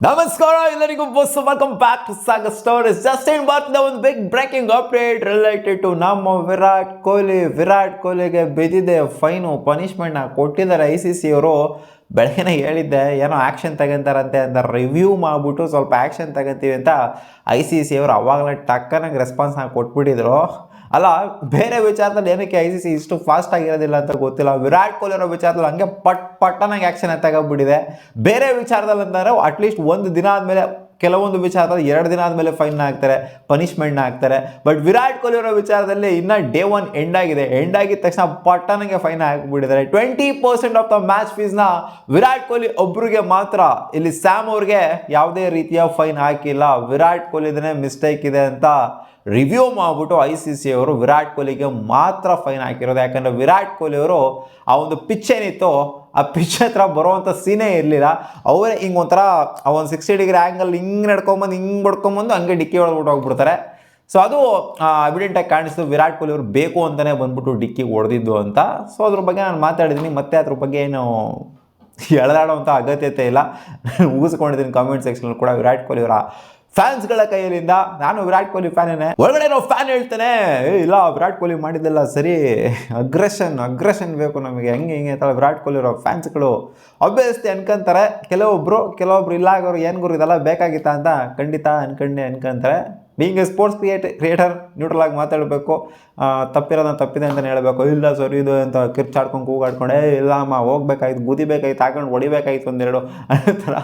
ನಮಸ್ಕಾರ ಎಲ್ಲರಿಗೂ ಬಸ್ welcome back to Sagar stories. Just in ಬರ್ತಿದೆ ಒಂದು big breaking update related to ನಮ್ಮ ವಿರಾಟ್ ಕೊಹ್ಲಿಗೆ ಬಿದ್ದಿದೆ ಫೈನು, ಪನಿಷ್ಮೆಂಟ್ನ ಕೊಟ್ಟಿದ್ದಾರೆ ICC ಅವರು. ಬೆಳಗ್ಗೆನೇ ಹೇಳಿದ್ದೆ ಏನೋ ಆ್ಯಕ್ಷನ್ ತಗೊಂತಾರಂತೆ ಅಂತ, ರಿವ್ಯೂ ಮಾಡಿಬಿಟ್ಟು ಸ್ವಲ್ಪ ಆ್ಯಕ್ಷನ್ ತಗೋತೀವಿ ಅಂತ ICC ಅವರು ಅವಾಗಲೇ ಟಕ್ಕನಾಗಿ ರೆಸ್ಪಾನ್ಸ್ನ ಕೊಟ್ಬಿಟ್ಟಿದ್ರು. ಅಲ್ಲ, ಬೇರೆ ವಿಚಾರದಲ್ಲಿ ಏನಕ್ಕೆ ICC ಇಷ್ಟು ಫಾಸ್ಟ್ ಆಗಿರೋದಿಲ್ಲ ಅಂತ ಗೊತ್ತಿಲ್ಲ. ವಿರಾಟ್ ಕೊಹ್ಲಿ ಅವರ ವಿಚಾರದಲ್ಲಿ ಹಂಗೆ ಪಟ್ಟನಾಗಿ ಆ್ಯಕ್ಷನ್ ತಗೊಂಡ್ಬಿಟ್ಟಿದೆ. ಬೇರೆ ವಿಚಾರದಲ್ಲಿ ಅಂತಂದರೆ ಅಟ್ಲೀಸ್ಟ್ ಒಂದು ದಿನ ಆದಮೇಲೆ, ಕೆಲವೊಂದು ವಿಚಾರದಲ್ಲಿ 2 ದಿನ ಆದಮೇಲೆ ಫೈನ್ನ ಹಾಕ್ತಾರೆ, ಪನಿಷ್ಮೆಂಟ್ನ ಹಾಕ್ತಾರೆ. ಬಟ್ ವಿರಾಟ್ ಕೊಹ್ಲಿ ಅವರ ವಿಚಾರದಲ್ಲಿ ಇನ್ನೂ ಡೇ 1 ಎಂಡ್ ಆಗಿದೆ. ಎಂಡ್ ಆಗಿದ ತಕ್ಷಣ ಪಟ್ಟನಿಗೆ ಫೈನ್ ಹಾಕಿಬಿಟ್ಟಿದ್ದಾರೆ. 20% ಆಫ್ ದ ಮ್ಯಾಚ್ ಫೀಸ್ನ ವಿರಾಟ್ ಕೊಹ್ಲಿ ಒಬ್ಬರಿಗೆ ಮಾತ್ರ. ಇಲ್ಲಿ ಸ್ಯಾಮ್ ಅವ್ರಿಗೆ ಯಾವುದೇ ರೀತಿಯ ಫೈನ್ ಹಾಕಿಲ್ಲ. ವಿರಾಟ್ ಕೊಹ್ಲಿದೇ ಮಿಸ್ಟೇಕ್ ಇದೆ ಅಂತ ರಿವ್ಯೂ ಮಾಡಿಬಿಟ್ಟು ICC ಅವರು ವಿರಾಟ್ ಕೊಹ್ಲಿಗೆ ಮಾತ್ರ ಫೈನ್ ಹಾಕಿರೋದು. ಯಾಕಂದರೆ ವಿರಾಟ್ ಕೊಹ್ಲಿ ಅವರು ಆ ಒಂದು ಪಿಚ್ ಏನಿತ್ತು, ಆ ಪಿಚ್ ಹತ್ರ ಬರುವಂಥ ಸೀನೇ ಇರಲಿಲ್ಲ. ಅವರೇ ಹಿಂಗೆ ಒಂಥರ ಆ ಒಂದು 60 ಡಿಗ್ರಿ ಆ್ಯಂಗಲ್ ಹಿಂಗೆ ನಡ್ಕೊಂಬಂದು ಹಿಂಗೆ ಬಡ್ಕೊಂಬಂದು ಹಂಗೆ ಡಿಕ್ಕಿ ಹೊಡೆದ್ಬಿಟ್ಟು ಹೋಗ್ಬಿಡ್ತಾರೆ. ಸೊ ಅದು ಎವಿಡೆಂಟಾಗಿ ಕಾಣಿಸ್ತು. ವಿರಾಟ್ ಕೊಹ್ಲಿ ಅವರು ಬೇಕು ಅಂತಲೇ ಬಂದ್ಬಿಟ್ಟು ಡಿಕ್ಕಿಗೆ ಹೊಡೆದಿದ್ದು ಅಂತ. ಸೊ ಅದ್ರ ಬಗ್ಗೆ ನಾನು ಮಾತಾಡಿದ್ದೀನಿ. ಮತ್ತೆ ಅದ್ರ ಬಗ್ಗೆ ಏನು ಎಳೆದಾಡುವಂಥ ಅಗತ್ಯತೆ ಇಲ್ಲ. ನಾನು ಊಹಿಸ್ಕೊಂಡಿದ್ದೀನಿ ಕಾಮೆಂಟ್ ಸೆಕ್ಷನಲ್ಲಿ ಕೂಡ. ವಿರಾಟ್ ಕೊಹ್ಲಿ ಅವರ ಫ್ಯಾನ್ಸ್ಗಳ ಕೈಯಲ್ಲಿಂದ, ನಾನು ವಿರಾಟ್ ಕೊಹ್ಲಿ ಫ್ಯಾನೇನೆ, ಒಳಗಡೆ ನಾವು ಫ್ಯಾನ್ ಹೇಳ್ತೇನೆ ಇಲ್ಲ ವಿರಾಟ್ ಕೊಹ್ಲಿ ಮಾಡಿದ್ದೆಲ್ಲ ಸರಿ, ಅಗ್ರೆಷನ್ ಬೇಕು ನಮಗೆ, ಹಿಂಗೆ ಅಂತ ವಿರಾಟ್ ಕೊಹ್ಲಿ ಅವರ ಫ್ಯಾನ್ಸ್ಗಳು ಅಭ್ಯಸ್ತಿ ಅನ್ಕೊಂತಾರೆ. ಕೆಲವೊಬ್ರು ಇಲ್ಲ ಆಗೋರು ಏನು ಗುರು ಇದೆಲ್ಲ ಬೇಕಾಗಿತ್ತಾ ಅಂತ ಖಂಡಿತ ಅನ್ಕೊಂತಾರೆ. Being a sports creator neutral ಆಗಿ ಮಾತಾಡಬೇಕು. ತಪ್ಪಿರೋದನ್ನ ತಪ್ಪಿದೆ ಅಂತಲೇ ಹೇಳಬೇಕು. ಇಲ್ಲ ಸರಿ ಇದು ಅಂತ ಕಿರ್ಚಾಡ್ಕೊಂಡು ಕೂಗಾಡ್ಕೊಂಡೆ ಇಲ್ಲ ಅಮ್ಮ ಹೋಗ್ಬೇಕಾಯ್ತು, ಗುದಿಬೇಕಾಯ್ತು, ಹಾಕೊಂಡು ಹೊಡಿಬೇಕಾಯ್ತು ಒಂದೆರಡು ಅನ್ನೋ ಥರ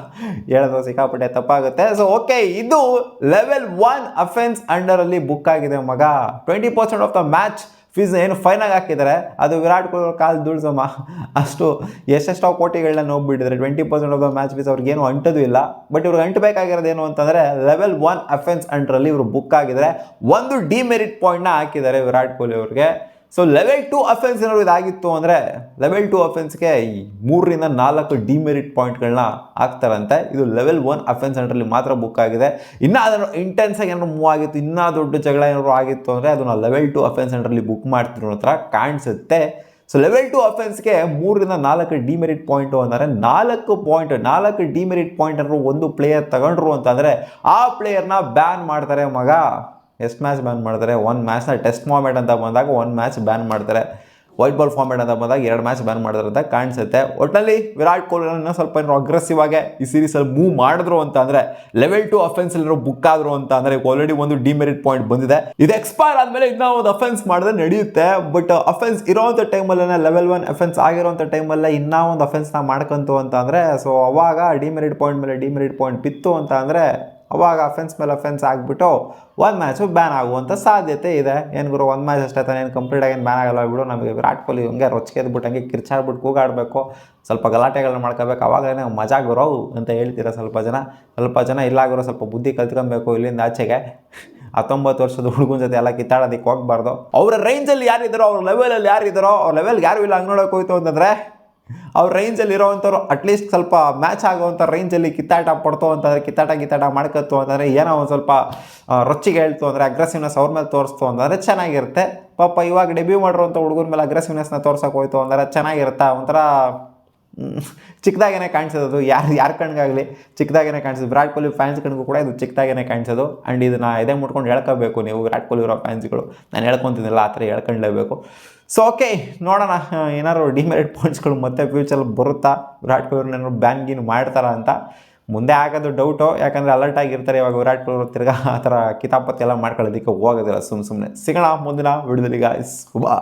ಹೇಳೋದು ಸಿಕ್ಕಾಪಟ್ಟೆ ತಪ್ಪಾಗುತ್ತೆ. ಸೊ ಓಕೆ, ಇದು ಲೆವೆಲ್ 1 ಅಫೆನ್ಸ್ ಅಂಡರಲ್ಲಿ ಬುಕ್ ಆಗಿದೆ ಮಗ. 20% ಆಫ್ ದ ಮ್ಯಾಚ್ ಫೀಸ್ ಏನು ಫೈನಾಗಿ ಹಾಕಿದ್ದಾರೆ, ಅದು ವಿರಾಟ್ ಕೊಹ್ಲಿ ಕಾಲು ದುಡ್ಸಮ್ಮ. ಅಷ್ಟು ಎಷ್ಟೆಷ್ಟೋ ಕೋಟಿಗಳನ್ನ ನೋಡ್ಬಿಟ್ಟಿದ್ದಾರೆ. 20% ಆಫ್ ದ ಮ್ಯಾಚ್ ಫೀಸ್ ಅವ್ರಿಗೇನು ಅಂಟೋದು ಇಲ್ಲ. ಬಟ್ ಇವ್ರಿಗೆ ಅಂಟಬೇಕಾಗಿರೋದು ಏನು ಅಂತಂದರೆ ಲೆವೆಲ್ 1 ಅಫೆನ್ಸ್ ಅಂಡರಲ್ಲಿ ಇವರು ಬುಕ್ ಆಗಿದ್ದಾರೆ. ಒಂದು ಡಿಮೆರಿಟ್ ಪಾಯಿಂಟ್ನ ಹಾಕಿದ್ದಾರೆ ವಿರಾಟ್ ಕೊಹ್ಲಿ ಅವ್ರಿಗೆ. ಸೊ ಲೆವೆಲ್ 2 ಅಫೆನ್ಸ್ ಏನಾದ್ರು ಇದಾಗಿತ್ತು ಅಂದರೆ ಲೆವೆಲ್ 2 ಅಫೆನ್ಸ್ಗೆ 3 ರಿಂದ 4 ಡಿಮೆರಿಟ್ ಪಾಯಿಂಟ್ಗಳನ್ನ ಹಾಕ್ತಾರಂತೆ. ಇದು ಲೆವೆಲ್ 1 ಅಫೆನ್ಸ್ ಅಂಡರಲ್ಲಿ ಮಾತ್ರ ಬುಕ್ ಆಗಿದೆ. ಇನ್ನೂ ಅದನ್ನು ಇಂಟೆನ್ಸಾಗಿ ಏನಾದ್ರು ಮೂವ್ ಆಗಿತ್ತು, ಇನ್ನೂ ದೊಡ್ಡ ಜಗಳ ಏನಾದ್ರು ಆಗಿತ್ತು ಅಂದರೆ ಅದನ್ನು ಲೆವೆಲ್ 2 ಅಫೆನ್ಸ್ ಅಂಡರಲ್ಲಿ ಬುಕ್ ಮಾಡ್ತಿರೋ ಹತ್ರ ಕಾಣಿಸುತ್ತೆ. ಸೊ ಲೆವೆಲ್ 2 ಅಫೆನ್ಸ್ಗೆ 3 ರಿಂದ 4 ಡಿಮೆರಿಟ್ ಪಾಯಿಂಟು ಅಂದರೆ 4 ಡಿಮೆರಿಟ್ ಪಾಯಿಂಟ್ ಅನ್ನೋ ಒಂದು ಪ್ಲೇಯರ್ ತಗೊಂಡ್ರು ಅಂತಂದರೆ ಆ ಪ್ಲೇಯರ್ನ ಬ್ಯಾನ್ ಮಾಡ್ತಾರೆ ಮಗ. ಎಷ್ಟು ಮ್ಯಾಚ್ ಬ್ಯಾನ್ ಮಾಡ್ತಾರೆ? 1 ಮ್ಯಾಚ್ನ ಟೆಸ್ಟ್ ಫಾರ್ಮ್ಯಾಟ್ ಅಂತ ಬಂದಾಗ 1 ಮ್ಯಾಚ್ ಬ್ಯಾನ್ ಮಾಡ್ತಾರೆ. ವೈಟ್ ಬಾಲ್ ಫಾರ್ಮ್ಯಾಟ್ ಅಂತ ಬಂದಾಗ 2 ಮ್ಯಾಚ್ ಬ್ಯಾನ್ ಮಾಡ್ತಾರೆ ಅಂತ ಕಾಣಿಸುತ್ತೆ. ಒಟ್ಟಿನಲ್ಲಿ ವಿರಾಟ್ ಕೊಹ್ಲಿ ಇನ್ನೂ ಸ್ವಲ್ಪ ಏನಾದ್ರು ಅಗ್ರೆಸಿವ್ ಆಗಿ ಈ ಸೀರೀಸಲ್ಲಿ ಮೂವ್ ಮಾಡಿದ್ರು ಅಂತ ಅಂದರೆ, ಲೆವೆಲ್ 2 ಅಫೆನ್ಸಲ್ಲಿರೋ ಬುಕ್ ಆದರು ಅಂತ ಅಂದರೆ, ಆಲ್ರೆಡಿ ಒಂದು ಡಿಮೆರಿಟ್ ಪಾಯಿಂಟ್ ಬಂದಿದೆ. ಇದು ಎಕ್ಸ್ಪೈರ್ ಆದಮೇಲೆ ಇನ್ನೂ ಒಂದು ಅಫೆನ್ಸ್ ಮಾಡಿದ್ರೆ ನಡೆಯುತ್ತೆ. ಬಟ್ ಅಫೆನ್ಸ್ ಇರೋವಂಥ ಟೈಮಲ್ಲೇ, ಲೆವೆಲ್ 1 ಅಫೆನ್ಸ್ ಆಗಿರೋವಂಥ ಟೈಮಲ್ಲೇ ಇನ್ನೂ ಒಂದು ಅಫೆನ್ಸ್ನ ಮಾಡ್ಕೊಂತು ಅಂತ ಅಂದರೆ, ಸೊ ಅವಾಗ ಡಿಮೆರಿಟ್ ಪಾಯಿಂಟ್ ಮೇಲೆ ಡಿಮೆರಿಟ್ ಪಾಯಿಂಟ್ ಬಿತ್ತು ಅಂತ ಅಂದರೆ ಅವಾಗ ಅಫೆನ್ಸ್ ಮೇಲೆ ಅಫೆನ್ಸ್ ಆಗಿಬಿಟ್ಟು 1 ಮ್ಯಾಚು ಬ್ಯಾನ್ ಆಗುವಂಥ ಸಾಧ್ಯತೆ ಇದೆ. ಏನು ಗುರು 1 ಮ್ಯಾಚ್ ಅಷ್ಟೇ ತಾನೇ, ಏನು ಕಂಪ್ಲೀಟಾಗಿ ಏನು ಬ್ಯಾನ್ ಆಗಲ್ಲ ಬಿಡು. ನಮಗೆ ವಿರಾಟ್ ಕೊಹ್ಲಿ ಹಂಗೆ ರೊಚ್ಕೆದ್ಬಿಟ್ಟು ಹಂಗೆ ಕಿರ್ಚಾಡ್ಬಿಟ್ಟು ಕೂಗಾಡಬೇಕು, ಸ್ವಲ್ಪ ಗಲಾಟೆಗಳನ್ನ ಮಾಡ್ಕೋಬೇಕು, ಅವಾಗಲೇ ಮಜಾ ಗುರು ಅಂತ ಹೇಳ್ತೀರ ಸ್ವಲ್ಪ ಜನ. ಇಲ್ಲ ಗುರು ಸ್ವಲ್ಪ ಬುದ್ಧಿ ಕಲ್ತ್ಕೊಬೇಕು ಇಲ್ಲಿಂದ ಆಚೆಗೆ. 19 ವರ್ಷದ ಹುಡುಗನ ಜೊತೆ ಎಲ್ಲ ಕಿತ್ತಾಡೋದಕ್ಕೆ ಹೋಗ್ಬಾರ್ದು. ಅವರ ರೇಂಜಲ್ಲಿ ಯಾರಿದ್ದಾರೋ, ಅವ್ರ ಲೆವೆಲಲ್ಲಿ ಯಾರಿದ್ದಾರೋ, ಅವ್ರ ಲೆವೆಲ್ಗೆ ಯಾರು ಇಲ್ಲ ಹಂಗೆ ನೋಡೋಕೆ ಹೋಯ್ತು ಅಂತಂದರೆ, ಅವ್ರ ರೇಂಜಲ್ಲಿ ಇರೋವಂಥವ್ರು ಅಟ್ಲೀಸ್ಟ್ ಸ್ವಲ್ಪ ಮ್ಯಾಚ್ ಆಗೋವಂಥ ರೇಂಜಲ್ಲಿ ಕಿತ್ತಾಟ ಪಡ್ತು ಅಂತಂದರೆ, ಕಿತ್ತಾಟ ಮಾಡ್ಕೊತು ಅಂತಂದರೆ, ಏನೋ ಒಂದು ಸ್ವಲ್ಪ ರೊಚ್ಚಿಗೆ ಹೇಳ್ತು ಅಂದರೆ, ಅಗ್ರೆಸಿವ್ನೆಸ್ ಅವ್ರ ಮೇಲೆ ತೋರಿಸ್ತು ಅಂತಂದರೆ ಚೆನ್ನಾಗಿರುತ್ತೆ. ಪಾಪ ಇವಾಗ ಡೆಬ್ಯೂ ಮಾಡಿರೋಂಥ ಹುಡುಗರ ಮೇಲೆ ಅಗ್ರೆಸಿವ್ನೆಸ್ನ ತೋರ್ಸೋಕೆ ಹೋಯ್ತು ಅಂದರೆ ಚೆನ್ನಾಗಿರುತ್ತೆ. ಒಂಥರ ಚಿಕ್ಕದಾಗೇ ಕಾಣಿಸೋದು, ಯಾರ ಕಣ್ಗಾಗಲಿ ಚಿಕ್ಕದಾಗೇ ಕಾಣಿಸೋದು. ವಿರಾಟ್ ಕೊಹ್ಲಿ ಫ್ಯಾನ್ಸ್ ಕಣ್ಗೂ ಕೂಡ ಇದು ಚಿಕ್ಕದಾಗೇ ಕಾಣಿಸೋದು. ಆ್ಯಂಡ್ ಇದನ್ನು ಇದೇ ಮುಟ್ಕೊಂಡು ಹೇಳ್ಕೋಬೇಕು ನೀವು, ವಿರಾಟ್ ಕೊಹ್ಲಿ ಇರೋ ಫ್ಯಾನ್ಸ್ಗಳು. ನಾನು ಹೇಳ್ಕೊತಿದ್ದಿಲ್ಲ, ಆ ಥರ ಹೇಳ್ಕೊಳ್ಳೇಬೇಕು. ಸೊ ಓಕೆ, ನೋಡೋಣ ಏನಾದ್ರು ಡಿಮೆರಿಟ್ ಪಾಯಿಂಟ್ಸ್ಗಳು ಮತ್ತೆ ಫ್ಯೂಚರಲ್ಲಿ ಬರುತ್ತಾ, ವಿರಾಟ್ ಕೊಹ್ಲಿ ಏನಾದ್ರು ಬ್ಯಾನ್ ಗೀನ್ ಮಾಡ್ತಾರಾ ಅಂತ. ಮುಂದೆ ಆಗೋದು ಡೌಟು, ಯಾಕಂದರೆ ಅಲರ್ಟ್ ಆಗಿರ್ತಾರೆ ಇವಾಗ ವಿರಾಟ್ ಕೊಹ್ಲಿ ತಿರ್ಗಾ ಆ ಥರ ಕಿತಾಪತಿ ಎಲ್ಲ ಮಾಡ್ಕೊಳ್ಳೋದಕ್ಕೆ ಹೋಗೋದಿಲ್ಲ ಸುಮ್ಮನೆ. ಸಿಗೋಣ ಮುಂದಿನ ವಿಡಿಯೋದಲ್ಲಿ ಗಾಯ್ಸ್. ಬಾ.